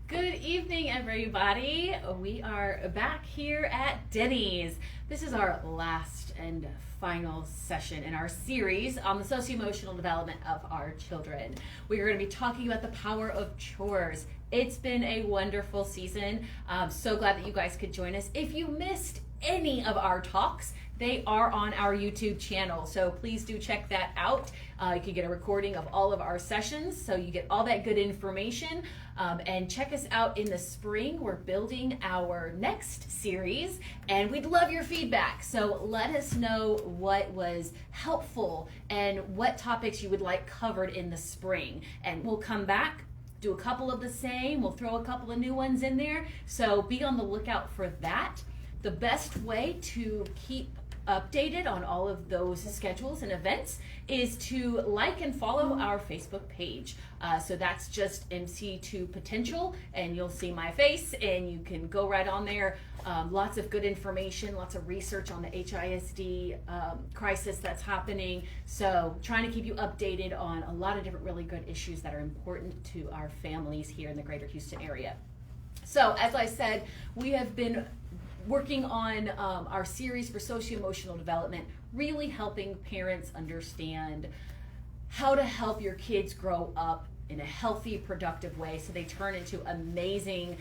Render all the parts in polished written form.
Good evening, everybody. We are back here at Denny's. This is our last and final session in our series on the socio-emotional development of our children. We are going to be talking about the power of chores. It's been a wonderful season. I'm so glad that you guys could join us. If you missed any of our talks, they are on our YouTube channel, so please do check that out. You can get a recording of all of our sessions, so you get all that good information. And check us out in the spring. We're building our next series, and we'd love your feedback. So let us know what was helpful and what topics you would like covered in the spring. And we'll come back, do a couple of the same. We'll throw a couple of new ones in there. So be on the lookout for that. The best way to keep updated on all of those schedules and events is to like and follow our Facebook page. So that's just MC2 Potential, and you'll see my face, and you can go right on there. Lots of good information, lots of research on the HISD crisis that's happening. So trying to keep you updated on a lot of different really good issues that are important to our families here in the greater Houston area. So as I said, we have been working on our series for socio-emotional development, really helping parents understand how to help your kids grow up in a healthy, productive way so they turn into amazing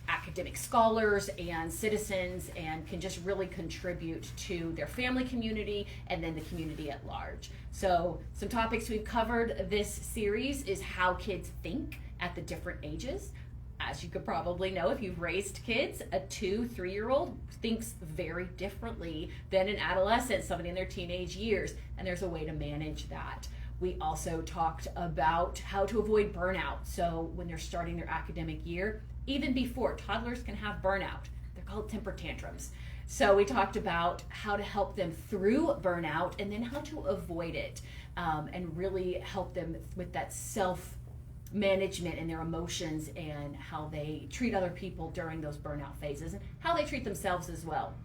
academic scholars and citizens and can just really contribute to their family community and then the community at large. So some topics we've covered this series is how kids think at the different ages. As you could probably know, if you've raised kids, a 2-3-year-old thinks very differently than an adolescent, somebody in their teenage years, and there's a way to manage that. We also talked about how to avoid burnout. So when they're starting their academic year, even before, toddlers can have burnout. They're called temper tantrums. So we talked about how to help them through burnout and then how to avoid it, and really help them with that self-management and their emotions and how they treat other people during those burnout phases and how they treat themselves as well.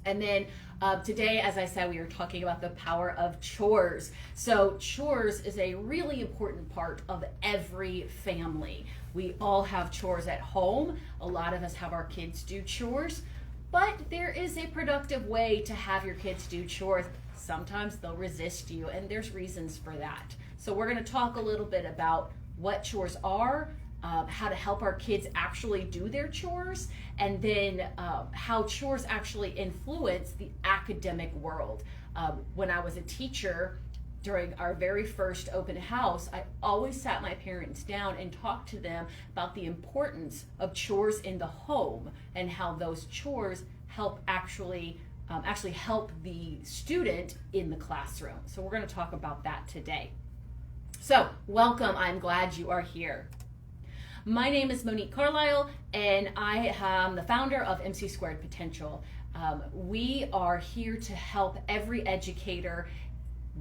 And then today, as I said, we are talking about the power of chores. So chores is a really important part of every family. We all have chores at home. A lot of us have our kids do chores, but there is a productive way to have your kids do chores. Sometimes they'll resist you, and there's reasons for that. So we're going to talk a little bit about what chores are, how to help our kids actually do their chores, and then how chores actually influence the academic world. When I was a teacher, during our very first open house, I always sat my parents down and talked to them about the importance of chores in the home and how those chores help actually help the student in the classroom. So we're going to talk about that today. So, welcome. I'm glad you are here. My name is Monique Carlisle, and I am the founder of MC Squared Potential. We are here to help every educator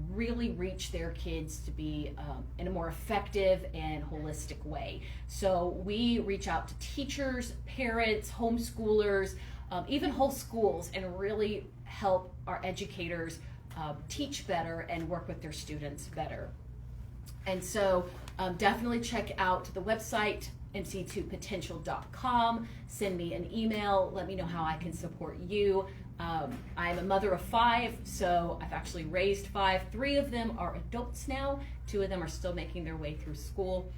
really reach their kids to be in a more effective and holistic way. So we reach out to teachers, parents, homeschoolers, even whole schools, and really help our educators teach better and work with their students better. And so definitely check out the website, mc2potential.com. Send me an email. Let me know how I can support you. I'm a mother of 5, so I've actually raised 5. 3 of them are adults now. 2 of them are still making their way through school.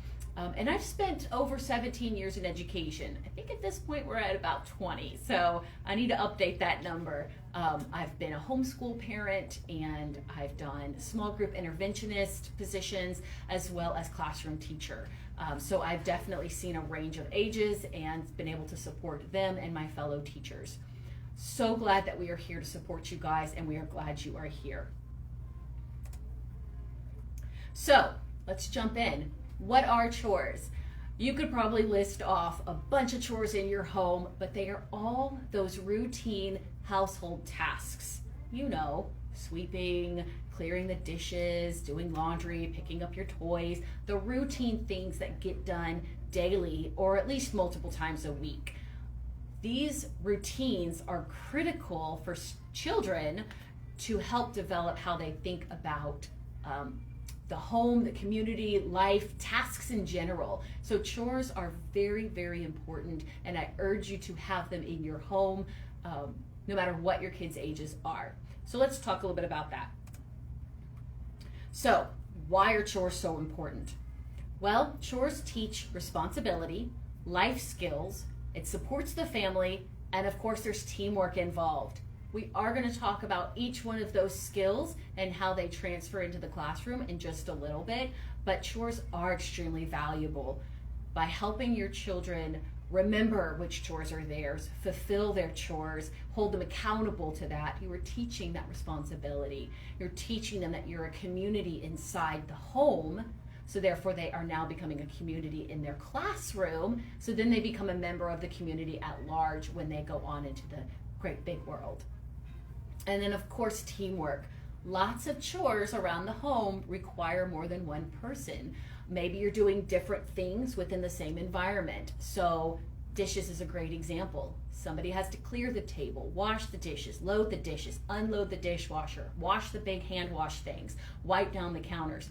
And I've spent over 17 years in education. I think at this point we're at about 20, so I need to update that number. I've been a homeschool parent, and I've done small group interventionist positions as well as classroom teacher. So I've definitely seen a range of ages and been able to support them and my fellow teachers. So glad that we are here to support you guys, and we are glad you are here. So let's jump in. What are chores? You could probably list off a bunch of chores in your home, but they are all those routine household tasks. You know, sweeping, clearing the dishes, doing laundry, picking up your toys, the routine things that get done daily or at least multiple times a week. These routines are critical for children to help develop how they think about the home, the community, life, tasks in general. So chores are very, very important, and I urge you to have them in your home, no matter what your kids' ages are. So let's talk a little bit about that. So why are chores so important? Well, chores teach responsibility, life skills, it supports the family, and of course there's teamwork involved. We are going to talk about each one of those skills and how they transfer into the classroom in just a little bit, but chores are extremely valuable. By helping your children remember which chores are theirs, fulfill their chores, hold them accountable to that, you are teaching that responsibility. You're teaching them that you're a community inside the home, so therefore they are now becoming a community in their classroom, so then they become a member of the community at large when they go on into the great big world. And then of course teamwork. Lots of chores around the home require more than one person. Maybe you're doing different things within the same environment. So dishes is a great example. Somebody has to clear the table, wash the dishes, load the dishes, unload the dishwasher, wash the big hand wash things, wipe down the counters,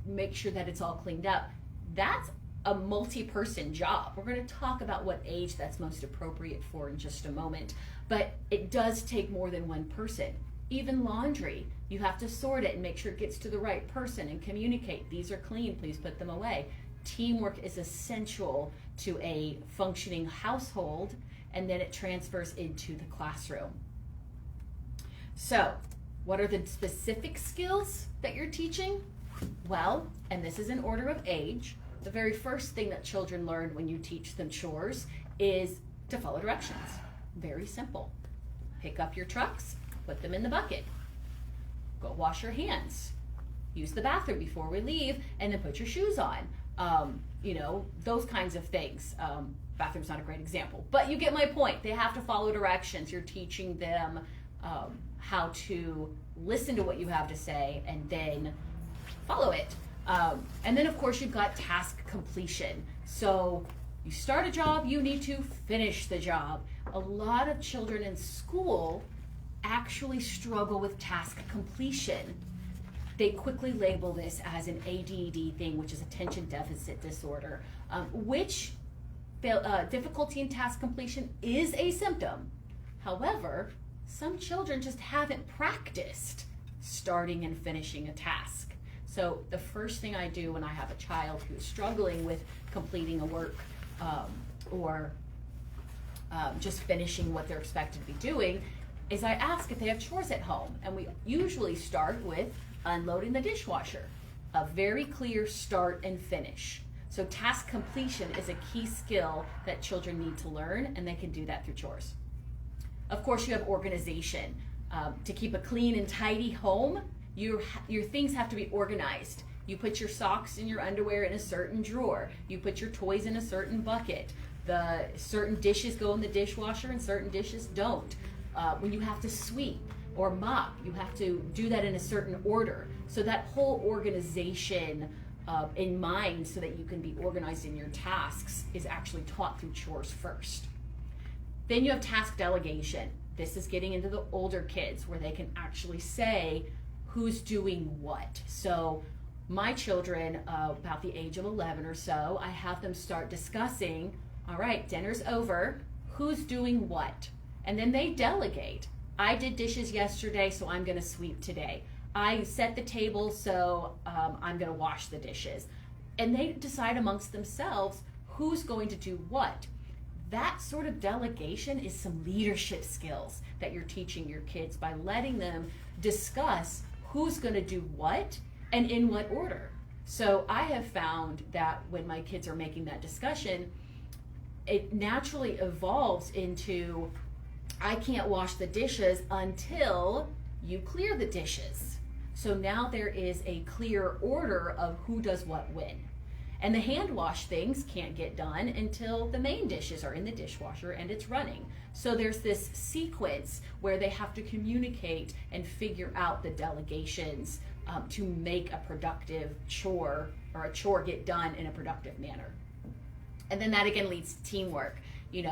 make sure that it's all cleaned up. That's a multi-person job. We're going to talk about what age that's most appropriate for in just a moment, but it does take more than one person. Even laundry, you have to sort it and make sure it gets to the right person and communicate. These are clean, please put them away. Teamwork is essential to a functioning household, and then it transfers into the classroom. So, what are the specific skills that you're teaching? Well, and this is in order of age, the very first thing that children learn when you teach them chores is to follow directions. Very simple. Pick up your trucks, put them in the bucket. Go wash your hands. Use the bathroom before we leave, and then put your shoes on. Those kinds of things. Bathroom's not a great example, but you get my point. They have to follow directions. You're teaching them how to listen to what you have to say and then follow it. And then of course you've got task completion. So you start a job, you need to finish the job. A lot of children in school actually struggle with task completion. They quickly label this as an ADD thing, which is attention deficit disorder, which difficulty in task completion is a symptom. However, some children just haven't practiced starting and finishing a task. So the first thing I do when I have a child who's struggling with completing a work or just finishing what they're expected to be doing is I ask if they have chores at home. And we usually start with unloading the dishwasher, a very clear start and finish. So task completion is a key skill that children need to learn, and they can do that through chores. Of course, you have organization. To keep a clean and tidy home, your things have to be organized. You put your socks and your underwear in a certain drawer. You put your toys in a certain bucket. The certain dishes go in the dishwasher and certain dishes don't. When you have to sweep or mop, you have to do that in a certain order. So that whole organization in mind, so that you can be organized in your tasks, is actually taught through chores first. Then you have task delegation. This is getting into the older kids where they can actually say who's doing what. So my children, about the age of 11 or so, I have them start discussing, all right, dinner's over, who's doing what? And then they delegate. I did dishes yesterday, so I'm going to sweep today. I set the table, so I'm going to wash the dishes. And they decide amongst themselves who's going to do what. That sort of delegation is some leadership skills that you're teaching your kids by letting them discuss who's going to do what and in what order. So I have found that when my kids are making that discussion, it naturally evolves into, I can't wash the dishes until you clear the dishes. So now there is a clear order of who does what when. And the hand wash things can't get done until the main dishes are in the dishwasher and it's running. So there's this sequence where they have to communicate and figure out the delegations to make a productive chore, or a chore get done in a productive manner. And then that again leads to teamwork.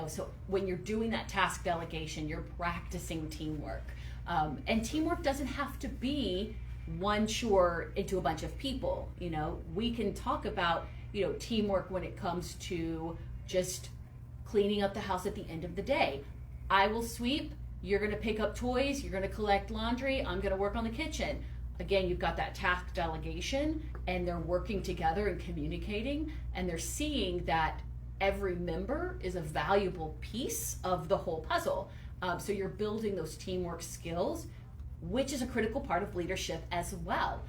So when you're doing that task delegation, you're practicing teamwork. And teamwork doesn't have to be one chore into a bunch of people. You know, we can talk about, you know, teamwork when it comes to just cleaning up the house at the end of the day. I will sweep, you're going to pick up toys, you're going to collect laundry, I'm going to work on the kitchen. Again, you've got that task delegation, and they're working together and communicating, and they're seeing that every member is a valuable piece of the whole puzzle. So you're building those teamwork skills, which is a critical part of leadership as well.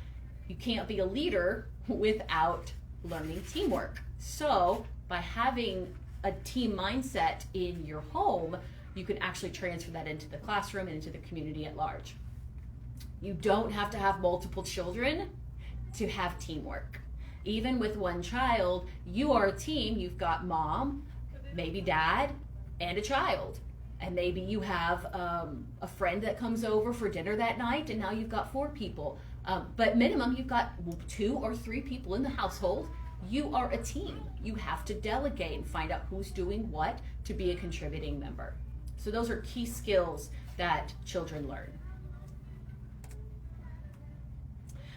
You can't be a leader without learning teamwork. So by having a team mindset in your home, you can actually transfer that into the classroom and into the community at large. You don't have to have multiple children to have teamwork. Even with one child, you are a team. You've got mom, maybe dad, and a child. And maybe you have a friend that comes over for dinner that night, and now you've got 4 people. But minimum, you've got 2 or 3 people in the household. You are a team. You have to delegate and find out who's doing what to be a contributing member. So those are key skills that children learn.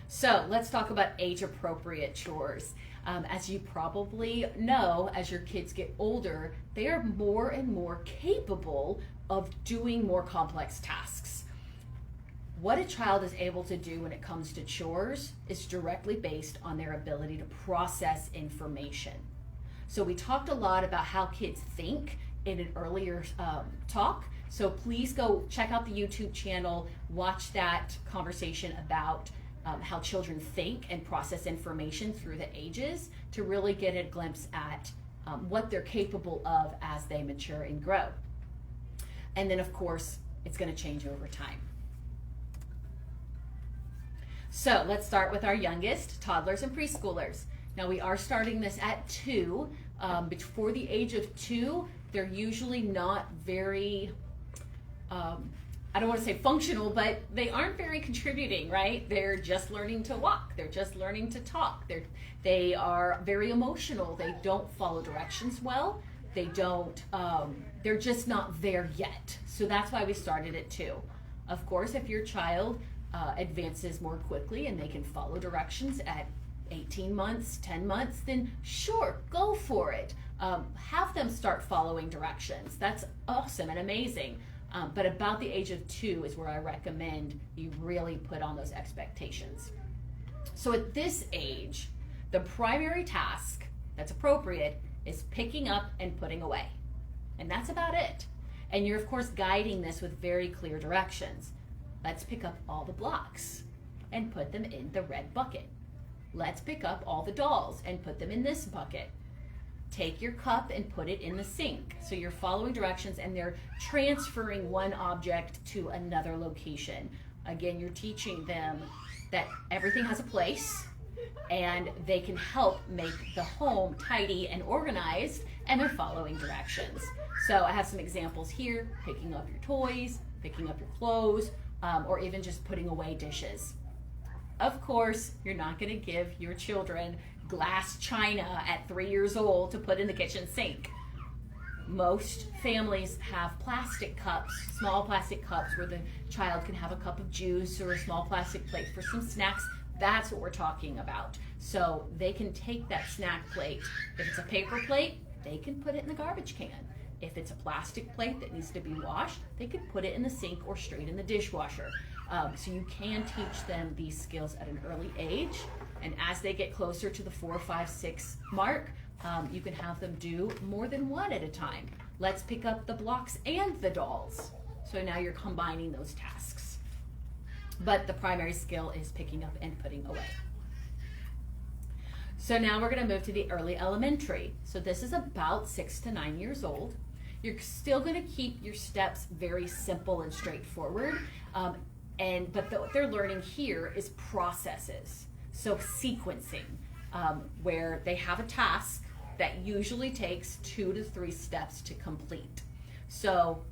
So let's talk about age-appropriate chores. As you probably know, as your kids get older, they are more and more capable of doing more complex tasks. What a child is able to do when it comes to chores is directly based on their ability to process information. So we talked a lot about how kids think in an earlier talk. So please go check out the YouTube channel, watch that conversation about how children think and process information through the ages to really get a glimpse at what they're capable of as they mature and grow. And then of course, it's going to change over time. So let's start with our youngest, toddlers and preschoolers. Now we are starting this at 2. Before the age of 2, they're usually not very, I don't want to say functional, but they aren't very contributing, right? They're just learning to walk. They're just learning to talk. They are very emotional. They don't follow directions well. They don't, they're just not there yet. So that's why we started at 2. Of course, if your child advances more quickly and they can follow directions at 18 months, 10 months, then sure, go for it. Have them start following directions. That's awesome and amazing. But about the age of 2 is where I recommend you really put on those expectations. So at this age, the primary task that's appropriate is picking up and putting away. And that's about it. And you're of course guiding this with very clear directions. Let's pick up all the blocks and put them in the red bucket. Let's pick up all the dolls and put them in this bucket. Take your cup and put it in the sink. So you're following directions and they're transferring one object to another location. Again, you're teaching them that everything has a place and they can help make the home tidy and organized, and they're following directions. So I have some examples here: picking up your toys, picking up your clothes, or even just putting away dishes. Of course, you're not going to give your children glass china at 3 years old to put in the kitchen sink. Most families have plastic cups, small plastic cups, where the child can have a cup of juice or a small plastic plate for some snacks. That's what we're talking about. So they can take that snack plate. If it's a paper plate, they can put it in the garbage can. If it's a plastic plate that needs to be washed, they can put it in the sink or straight in the dishwasher. So you can teach them these skills at an early age. And as they get closer to the 4, 5, 6 mark, you can have them do more than one at a time. Let's pick up the blocks and the dolls. So now you're combining those tasks. But the primary skill is picking up and putting away. So now we're going to move to the early elementary. So this is about 6 to 9 years old. You're still going to keep your steps very simple and straightforward. But what they're learning here is processes. So sequencing, where they have a task that usually takes 2 to 3 steps to complete. So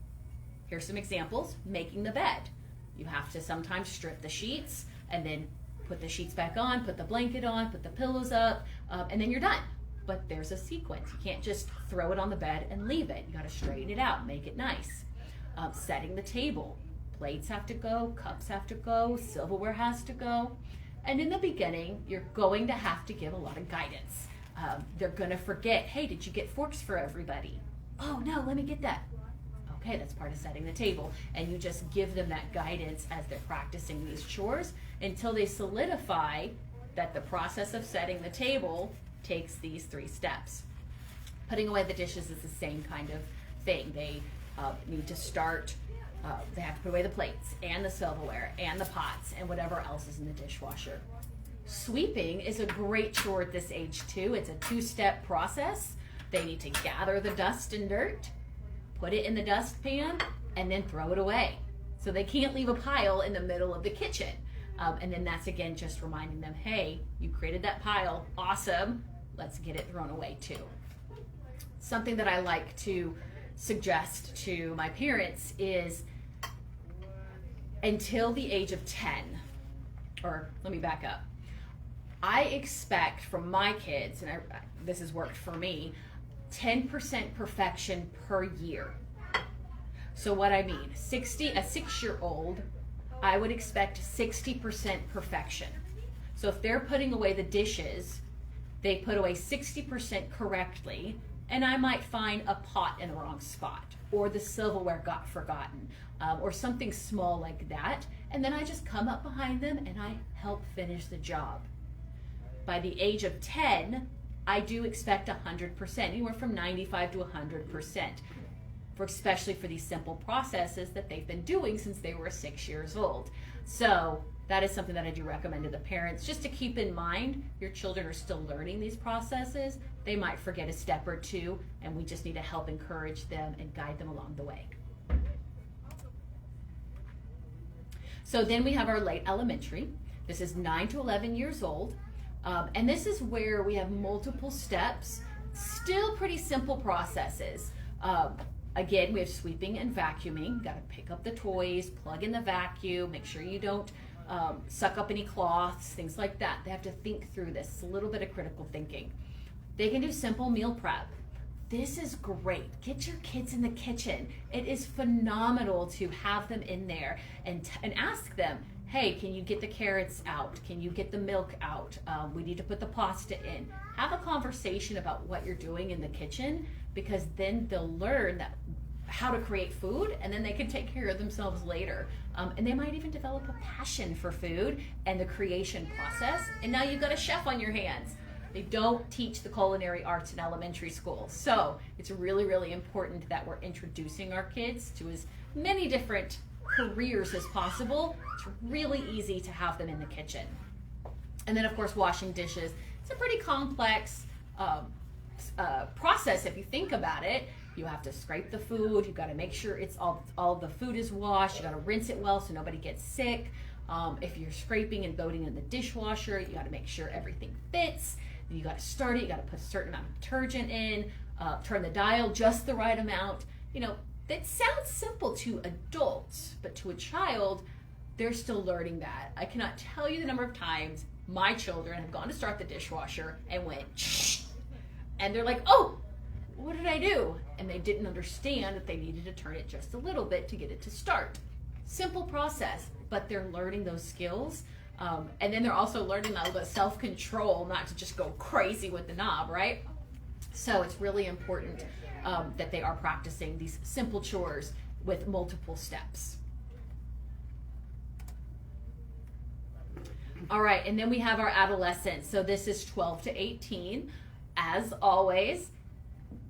here's some examples. Making the bed. You have to sometimes strip the sheets and then put the sheets back on, put the blanket on, put the pillows up, and then you're done. But there's a sequence. You can't just throw it on the bed and leave it. You got to straighten it out, make it nice. Setting the table. Plates have to go, cups have to go, silverware has to go. And in the beginning, you're going to have to give a lot of guidance. They're going to forget, hey, did you get forks for everybody? Oh, no, let me get that. Okay, that's part of setting the table. And you just give them that guidance as they're practicing these chores until they solidify that the process of setting the table takes these 3 steps. Putting away the dishes is the same kind of thing. They need to start, they have to put away the plates and the silverware and the pots and whatever else is in the dishwasher. Sweeping is a great chore at this age too. It's a 2-step process. They need to gather the dust and dirt, put it in the dustpan, and then throw it away. So they can't leave a pile in the middle of the kitchen. And then that's again just reminding them, hey, you created that pile, awesome, let's get it thrown away too. Something that I like to suggest to my parents is until the age of 10, or let me back up. I expect from my kids, and this has worked for me, 10% perfection per year. So what I mean, a 6-year-old, I would expect 60% perfection. So if they're putting away the dishes, they put away 60% correctly, and I might find a pot in the wrong spot, or the silverware got forgotten, or something small like that, and then I just come up behind them and I help finish the job. By the age of 10, I do expect 100%, anywhere from 95 to 100%, especially for these simple processes that they've been doing since they were 6 years old. So that is something that I do recommend to the parents, just to keep in mind your children are still learning these processes. They might forget a step or two, and we just need to help encourage them and guide them along the way. So then we have our late elementary. This is 9 to 11 years old. And this is where we have multiple steps, still pretty simple processes. Again, we have sweeping and vacuuming. Got to pick up the toys, plug in the vacuum, make sure you don't suck up any cloths, things like that. They have to think through this. It's a little bit of critical thinking. They can do simple meal prep. This is great. Get your kids in the kitchen. It is phenomenal to have them in there and ask them, hey, can you get the carrots out? Can you get the milk out? We need to put the pasta in. Have a conversation about what you're doing in the kitchen, because then they'll learn that how to create food, and then they can take care of themselves later. And they might even develop a passion for food and the creation process. And now you've got a chef on your hands. They don't teach the culinary arts in elementary school. So it's really, really important that we're introducing our kids to as many different careers as possible. It's really easy to have them in the kitchen. And then of course, washing dishes. It's a pretty complex process if you think about it. You have to scrape the food. You've got to make sure it's all the food is washed. You got to rinse it well so nobody gets sick. If you're scraping and loading in the dishwasher, you got to make sure everything fits. You got to start it. You got to put a certain amount of detergent in. Turn the dial just the right amount. You know, that sounds simple to adults, but to a child, they're still learning that. I cannot tell you the number of times my children have gone to start the dishwasher and went, shh, and they're like, oh, what did I do? And they didn't understand that they needed to turn it just a little bit to get it to start. Simple process, but they're learning those skills. And then they're also learning the self-control, not to just go crazy with the knob, right? So it's really important that they are practicing these simple chores with multiple steps. All right, and then we have our adolescents. So this is 12 to 18. As always,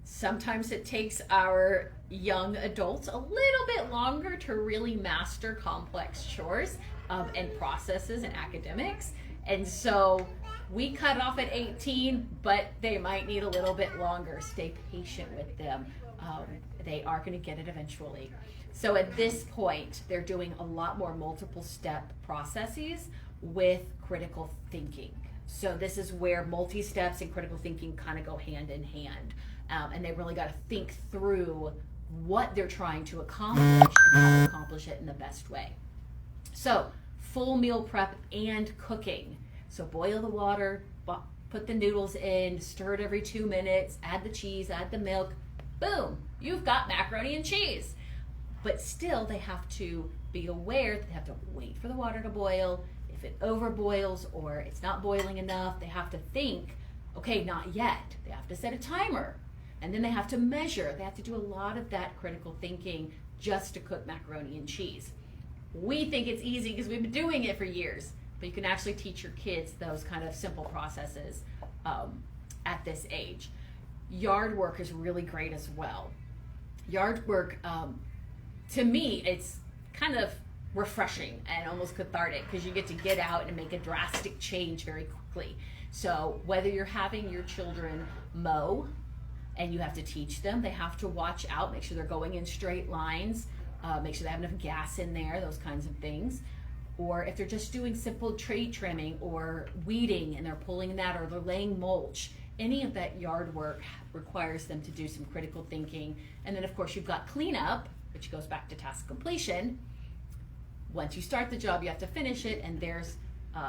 sometimes it takes our young adults a little bit longer to really master complex chores and processes and academics. And so we cut off at 18, but they might need a little bit longer. Stay patient with them. They are going to get it eventually. So at this point, they're doing a lot more multiple step processes with critical thinking. So this is where multi-steps and critical thinking kind of go hand in hand. And they really got to think through what they're trying to accomplish and how to accomplish it in the best way. So full meal prep and cooking. So boil the water, put the noodles in, stir it every 2 minutes, add the cheese, add the milk. Boom, you've got macaroni and cheese. But still, they have to be aware that they have to wait for the water to boil. If it overboils or it's not boiling enough, they have to think, okay, not yet. They have to set a timer. And then they have to measure. They have to do a lot of that critical thinking just to cook macaroni and cheese. We think it's easy because we've been doing it for years, but you can actually teach your kids those kind of simple processes at this age. Yard work is really great as well. Yard work, to me, it's kind of refreshing and almost cathartic because you get to get out and make a drastic change very quickly. So whether you're having your children mow and you have to teach them, they have to watch out, make sure they're going in straight lines, make sure they have enough gas in there, those kinds of things. Or if they're just doing simple tree trimming or weeding and they're pulling that, or they're laying mulch, any of that yard work requires them to do some critical thinking. And then of course you've got cleanup, which goes back to task completion. Once you start the job, you have to finish it, and there's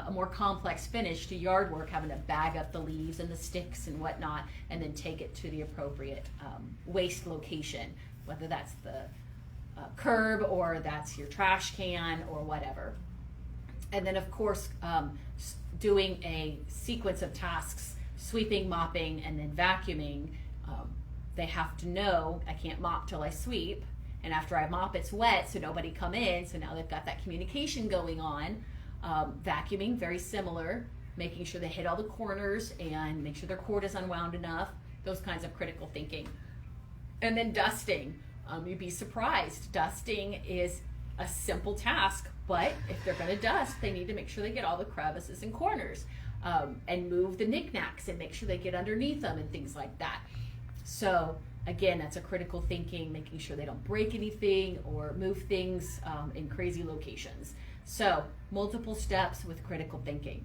a more complex finish to yard work, having to bag up the leaves and the sticks and whatnot, and then take it to the appropriate waste location, whether that's the curb or that's your trash can or whatever. And then of course, doing a sequence of tasks, sweeping, mopping, and then vacuuming. They have to know, I can't mop till I sweep, and after I mop it's wet, so nobody come in, so now they've got that communication going on. Vacuuming, very similar, making sure they hit all the corners and make sure their cord is unwound enough, those kinds of critical thinking. And then dusting, you'd be surprised. Dusting is a simple task, but if they're going to dust, they need to make sure they get all the crevices and corners, and move the knickknacks and make sure they get underneath them and things like that. So again, that's a critical thinking, making sure they don't break anything or move things in crazy locations. So multiple steps with critical thinking.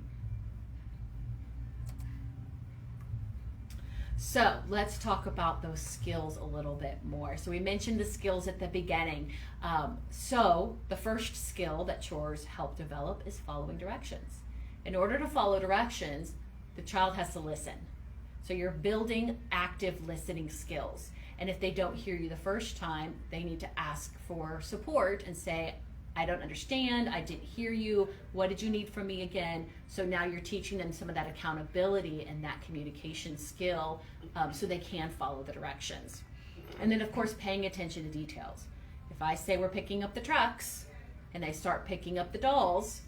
So let's talk about those skills a little bit more. So we mentioned the skills at the beginning. So the first skill that Chores help develop is following directions. In order to follow directions, the child has to listen. So you're building active listening skills. And if they don't hear you the first time, they need to ask for support and say, I don't understand, I didn't hear you, what did you need from me again? So now you're teaching them some of that accountability and that communication skill, so they can follow the directions. And then of course, paying attention to details. If I say we're picking up the trucks and they start picking up the dolls,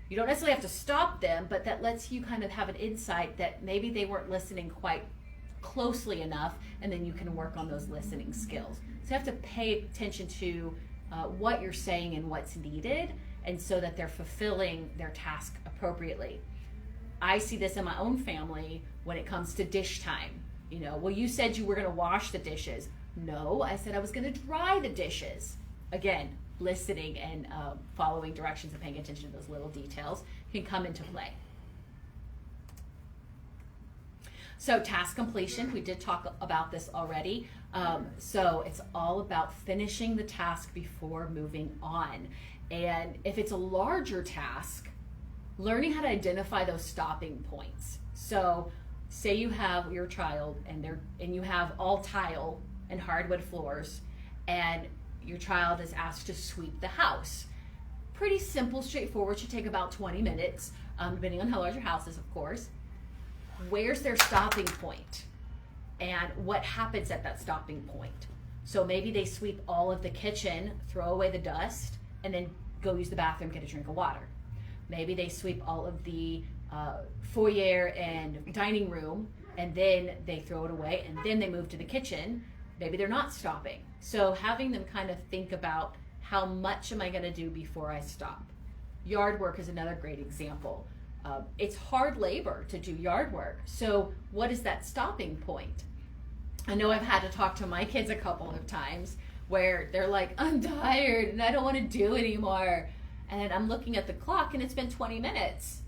you don't necessarily have to stop them, but that lets you kind of have an insight that maybe they weren't listening quite closely enough, and then you can work on those listening skills. So you have to pay attention to what you're saying and what's needed, and so that they're fulfilling their task appropriately. I see this in my own family when it comes to dish time. You know, well, you said you were going to wash the dishes. No, I said I was going to dry the dishes. Again, listening and following directions and paying attention to those little details can come into play. So task completion, we did talk about this already. So it's all about finishing the task before moving on. And if it's a larger task, learning how to identify those stopping points. So say you have your child and you have all tile and hardwood floors, and your child is asked to sweep the house. Pretty simple, straightforward, should take about 20 minutes, depending on how large your house is, of course. Where's their stopping point? And what happens at that stopping point? So maybe they sweep all of the kitchen, throw away the dust, and then go use the bathroom, get a drink of water. Maybe they sweep all of the foyer and dining room, and then they throw it away, and then they move to the kitchen. Maybe they're not stopping. So having them kind of think about, how much am I going to do before I stop? Yard work is another great example. It's hard labor to do yard work. So what is that stopping point? I know I've had to talk to my kids a couple of times where they're like, I'm tired and I don't want to do anymore. And I'm looking at the clock and it's been 20 minutes.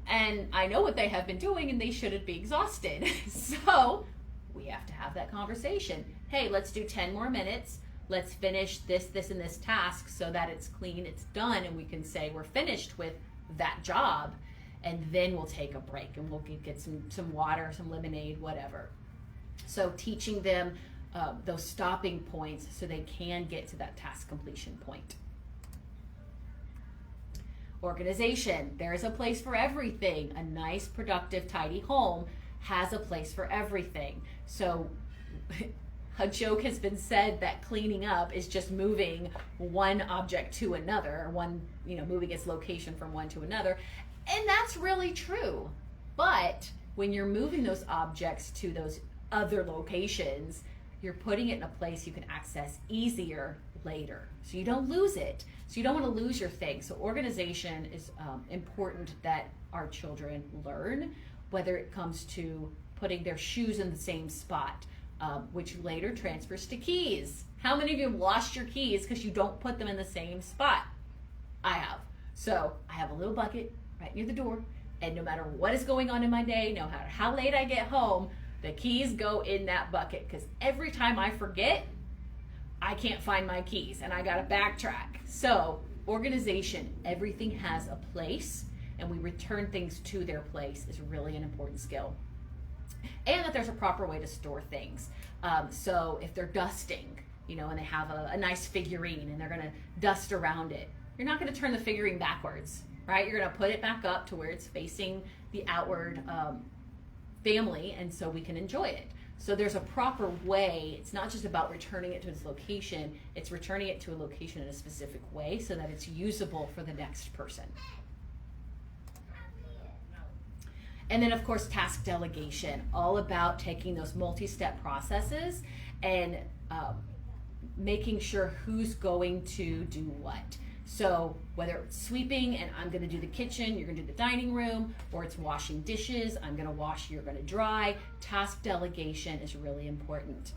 And I know what they have been doing and they shouldn't be exhausted. So we have to have that conversation. Hey, let's do 10 more minutes. Let's finish this, and this task so that it's clean, it's done, and we can say we're finished with that job. And then we'll take a break and we'll get some water, some lemonade, whatever. So teaching them those stopping points so they can get to that task completion point. Organization, there is a place for everything. A nice, productive, tidy home has a place for everything. So a joke has been said that cleaning up is just moving one object to another, moving its location from one to another. And that's really true. But when you're moving those objects to those other locations, you're putting it in a place you can access easier later. So you don't lose it. So you don't want to lose your thing. So organization is important that our children learn, whether it comes to putting their shoes in the same spot, which later transfers to keys. How many of you have lost your keys because you don't put them in the same spot? I have. So I have a little bucket right near the door, and no matter what is going on in my day, no matter how late I get home, the keys go in that bucket, because every time I forget, I can't find my keys and I gotta backtrack. So organization, everything has a place, and we return things to their place is really an important skill. And that there's a proper way to store things. So if they're dusting, and they have a nice figurine and they're gonna dust around it, you're not gonna turn the figurine backwards, right? You're gonna put it back up to where it's facing the outward family, and so we can enjoy it. So there's a proper way. It's not just about returning it to its location, it's returning it to a location in a specific way so that it's usable for the next person. And then, of course, task delegation, all about taking those multi-step processes and making sure who's going to do what. So whether it's sweeping and I'm gonna do the kitchen, you're gonna do the dining room, or it's washing dishes, I'm gonna wash, you're gonna dry, task delegation is really important.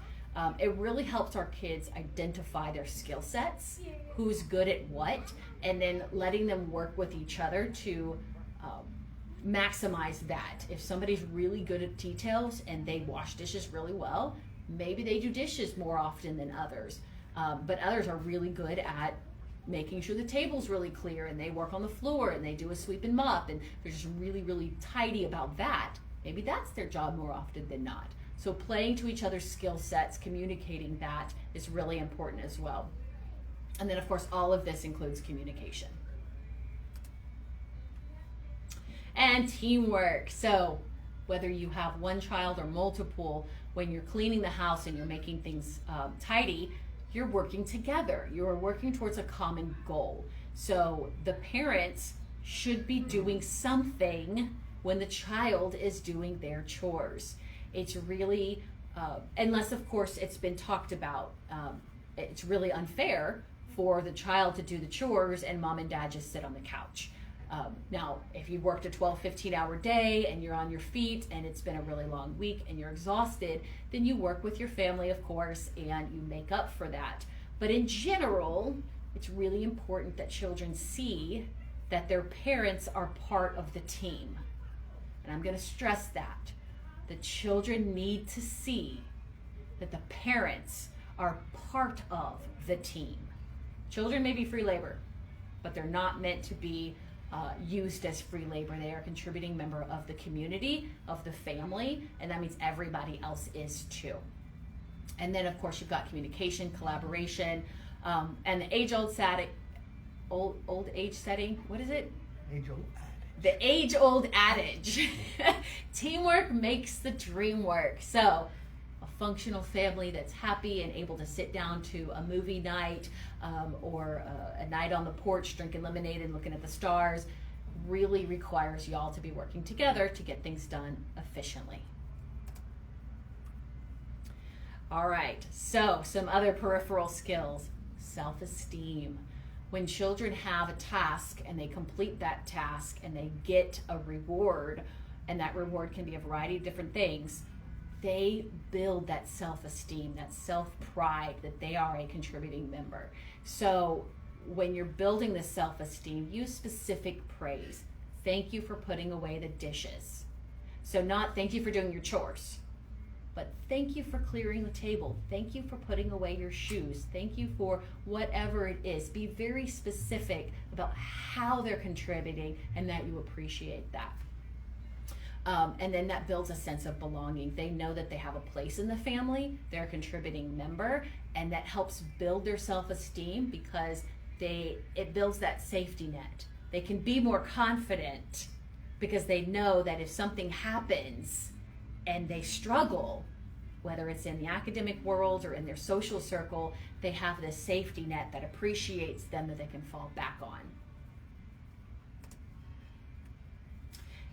It really helps our kids identify their skill sets, who's good at what, and then letting them work with each other to maximize that. If somebody's really good at details and they wash dishes really well, maybe they do dishes more often than others. But others are really good at making sure the table's really clear, and they work on the floor and they do a sweep and mop, and they're just really, really tidy about that. Maybe that's their job more often than not. So playing to each other's skill sets, communicating that is really important as well. And then, of course, all of this includes communication. And teamwork. So whether you have one child or multiple, when you're cleaning the house and you're making things tidy, you're working together. You're working towards a common goal. So the parents should be doing something when the child is doing their chores. It's really, unless of course it's been talked about, it's really unfair for the child to do the chores and mom and dad just sit on the couch. Now, if you worked a 12, 15-hour day and you're on your feet and it's been a really long week and you're exhausted, then you work with your family, of course, and you make up for that. But in general, it's really important that children see that their parents are part of the team. And I'm going to stress that. The children need to see that the parents are part of the team. Children may be free labor, but they're not meant to be used as free labor. They are a contributing member of the community, of the family, and that means everybody else is too. And then, of course, you've got communication, collaboration, and the age-old age setting. What is it? Age-old adage. The age-old adage. Teamwork makes the dream work. So a functional family that's happy and able to sit down to a movie night or a night on the porch drinking lemonade and looking at the stars really requires y'all to be working together to get things done efficiently. All right, so some other peripheral skills. Self-esteem. When children have a task and they complete that task and they get a reward, and that reward can be a variety of different things, they build that self-esteem, that self-pride that they are a contributing member. So when you're building this self-esteem, use specific praise. Thank you for putting away the dishes. So not thank you for doing your chores, but thank you for clearing the table. Thank you for putting away your shoes. Thank you for whatever it is. Be very specific about how they're contributing and that you appreciate that. And then that builds a sense of belonging. They know that they have a place in the family, they're a contributing member, and that helps build their self-esteem because it builds that safety net. They can be more confident because they know that if something happens and they struggle, whether it's in the academic world or in their social circle, they have this safety net that appreciates them that they can fall back on.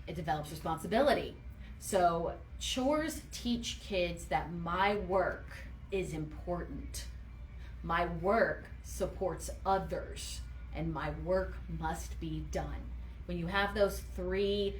It develops responsibility. So chores teach kids that my work is important. My work supports others, and my work must be done. When you have those three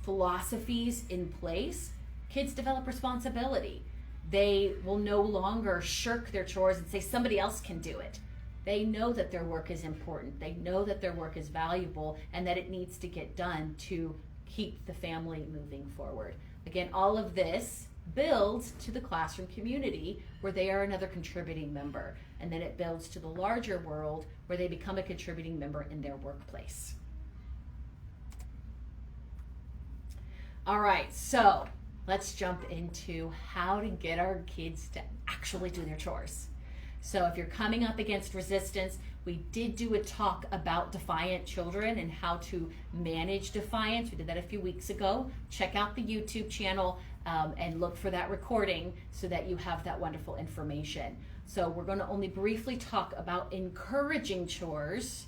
philosophies in place, kids develop responsibility. They will no longer shirk their chores and say somebody else can do it. They know that their work is important. They know that their work is valuable and that it needs to get done to keep the family moving forward. Again, all of this builds to the classroom community where they are another contributing member. And then it builds to the larger world where they become a contributing member in their workplace. All right, so let's jump into how to get our kids to actually do their chores. So if you're coming up against resistance, we did do a talk about defiant children and how to manage defiance. We did that a few weeks ago. Check out the YouTube channel and look for that recording so that you have that wonderful information. So we're going to only briefly talk about encouraging chores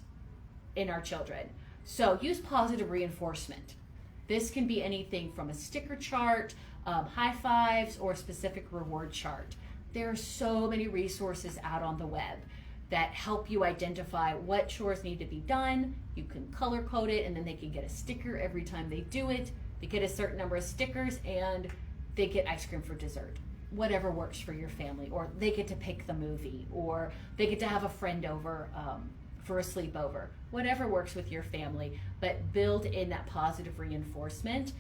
in our children. So use positive reinforcement. This can be anything from a sticker chart, high fives, or a specific reward chart. There are so many resources out on the web that help you identify what chores need to be done. You can color code it, and then they can get a sticker every time they do it. They get a certain number of stickers, and they get ice cream for dessert. Whatever works for your family, or they get to pick the movie, or they get to have a friend over for a sleepover. Whatever works with your family, but build in that positive reinforcement.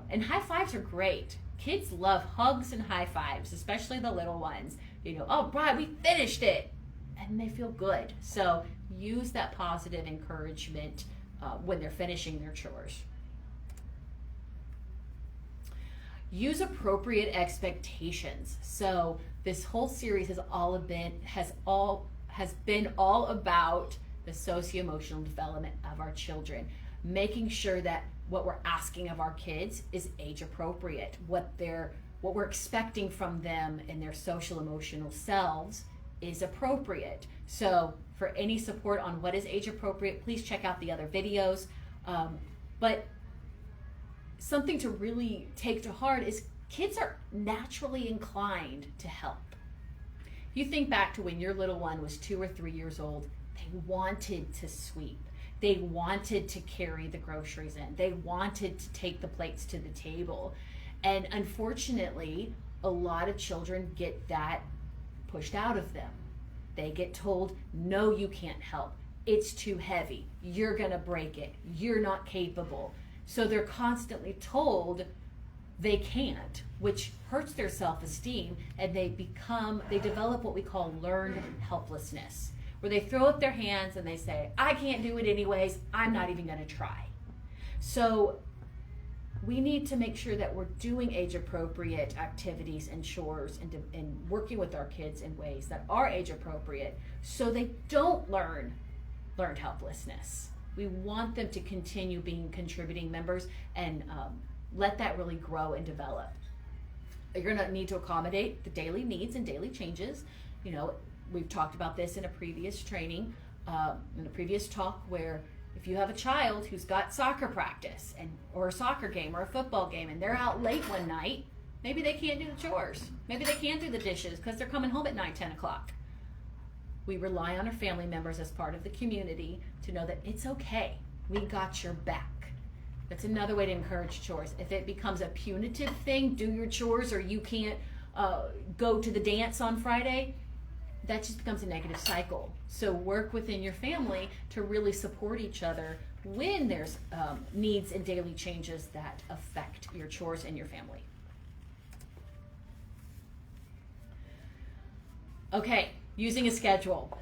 And high fives are great. Kids love hugs and high fives, especially the little ones. You know, oh, Brian, we finished it. And they feel good. So use that positive encouragement when they're finishing their chores. Use appropriate expectations. So this whole series has been all about the socio-emotional development of our children, making sure that what we're asking of our kids is age appropriate, what we're expecting from them and their social emotional selves is appropriate. So for any support on what is age appropriate, please check out the other videos. But something to really take to heart is kids are naturally inclined to help. If you think back to when your little one was 2 or 3 years old, they wanted to sweep. They wanted to carry the groceries in. They wanted to take the plates to the table. And unfortunately, a lot of children get that pushed out of them. They get told, no, you can't help. It's too heavy. You're gonna break it. You're not capable. So they're constantly told they can't, which hurts their self-esteem, and they develop what we call learned helplessness, where they throw up their hands and they say, I can't do it anyways, I'm not even gonna try. So we need to make sure that we're doing age-appropriate activities and chores and working with our kids in ways that are age-appropriate so they don't learned helplessness. We want them to continue being contributing members and let that really grow and develop. You're gonna need to accommodate the daily needs and daily changes. You know, we've talked about this in a previous training, in a previous talk, where if you have a child who's got soccer practice or a soccer game or a football game and they're out late one night, maybe they can't do the chores. Maybe they can't do the dishes because they're coming home at 9, 10 o'clock. We rely on our family members as part of the community to know that it's okay. We got your back. That's another way to encourage chores. If it becomes a punitive thing, do your chores or you can't go to the dance on Friday, that just becomes a negative cycle. So work within your family to really support each other when there's needs and daily changes that affect your chores and your family. Okay, using a schedule.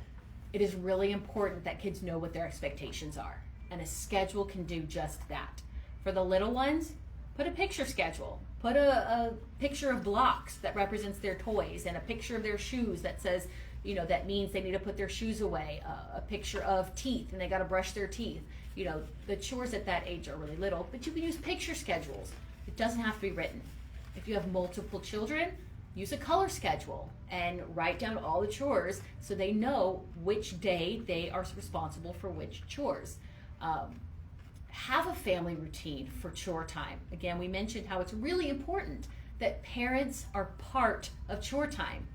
It is really important that kids know what their expectations are, and a schedule can do just that. For the little ones, put a picture schedule. Put a picture of blocks that represents their toys and a picture of their shoes that says, that means they need to put their shoes away, a picture of teeth, and they got to brush their teeth. The chores at that age are really little, but you can use picture schedules. It doesn't have to be written. If you have multiple children, use a color schedule and write down all the chores so they know which day they are responsible for which chores. Have a family routine for chore time. Again, we mentioned how it's really important that parents are part of chore time.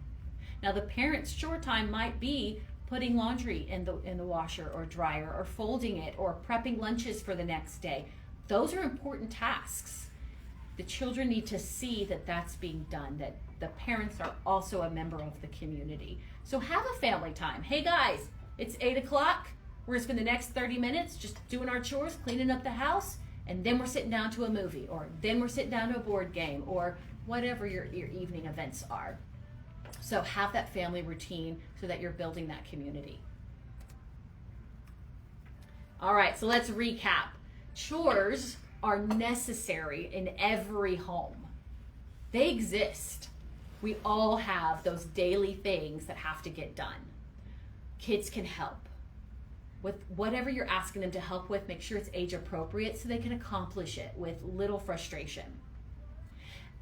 Now, the parents' chore time might be putting laundry in the washer or dryer, or folding it, or prepping lunches for the next day. Those are important tasks. The children need to see that that's being done, that the parents are also a member of the community. So have a family time. Hey guys, it's 8 o'clock. We're gonna spend the next 30 minutes just doing our chores, cleaning up the house, and then we're sitting down to a movie, or then we're sitting down to a board game, or whatever your evening events are. So have that family routine so that you're building that community. All right, so let's recap. Chores are necessary in every home. They exist. We all have those daily things that have to get done. Kids can help. With whatever you're asking them to help with, make sure it's age appropriate so they can accomplish it with little frustration.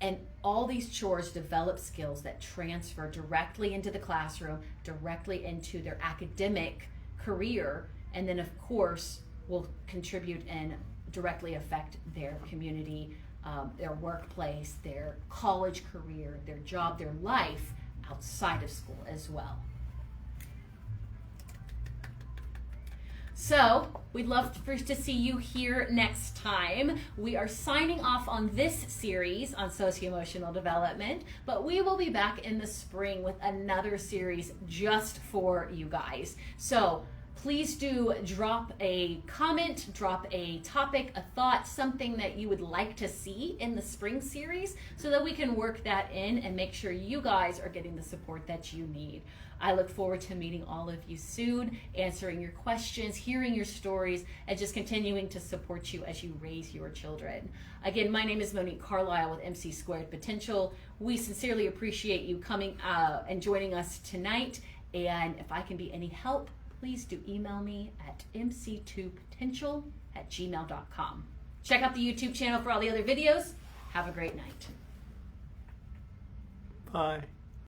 And all these chores develop skills that transfer directly into the classroom, directly into their academic career, and then of course will contribute and directly affect their community, their workplace, their college career, their job, their life outside of school as well. So we'd love to see you here next time. We are signing off on this series on socio-emotional development, but we will be back in the spring with another series just for you guys. So please do drop a comment, drop a topic, a thought, something that you would like to see in the spring series so that we can work that in and make sure you guys are getting the support that you need. I look forward to meeting all of you soon, answering your questions, hearing your stories, and just continuing to support you as you raise your children. Again, my name is Monique Carlisle with MC Squared Potential. We sincerely appreciate you coming and joining us tonight. And if I can be any help, please do email me at mc2potential@gmail.com. Check out the YouTube channel for all the other videos. Have a great night. Bye.